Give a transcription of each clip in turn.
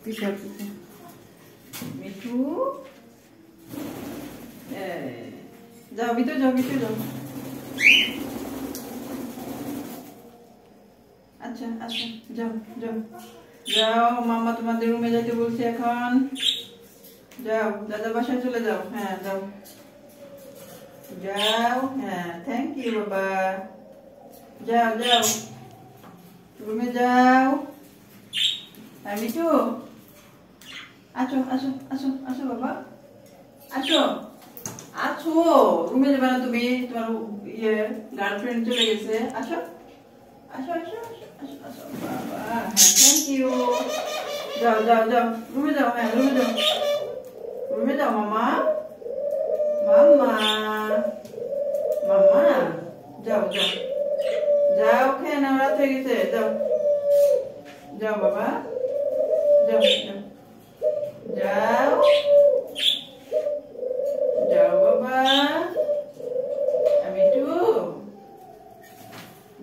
পিছা পিছা মিঠু যাও ভিতরে যাও ভিতরে যাও। আচ্ছা আচ্ছা যাও যাও যাও, মামা তোমাদের রুমে যাইতে বলছে এখন। যাও দাদা বাসায় চলে যাও। হ্যাঁ যাও যাও। হ্যাঁ থ্যাংক ইউ বাবা। যাও যাও রুমে যাও। হ্যাঁ মিঠু আসো আসো আসো আসো বাবা আসো আসো। রুমে যাবে না তুমি? তোমার ইয়ে গার্লফ্রেন্ড চলে গেছে। আসো আসো আসো আসো আসো বাবা। হ্যাঁ থ্যাংক ইউ। যাও যাও যাও রুমে যাও। হ্যাঁ রুমে যাও রুমে যাও মামা মামা মামা। যাও যাও যাও, খেয়ে নাও, রাত হয়ে গেছে। যাও যাও বাবা যাও যাও যাও যাও বাবা। আমি একটু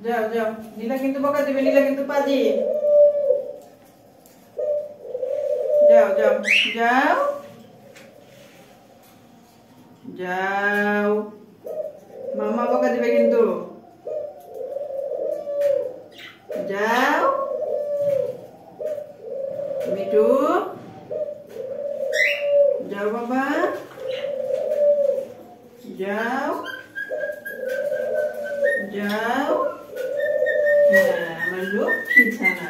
যাও যাও। নীলা কিন্তু বকা দিবে, নীলা কিন্তু পাজি। যাও যাও যাও যাও, মামা বকা দিবে কিন্তু। যাও মিঠু যাও বাবা যাও যাও। হ্যাঁ আমার লক্ষ্মী ছানা,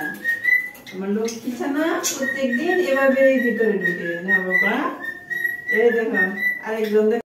আমার লক্ষ্মী ছানা প্রত্যেকদিন এভাবে ভিতরে ঢুকে না বাবা। এই দেখো আরেকজন।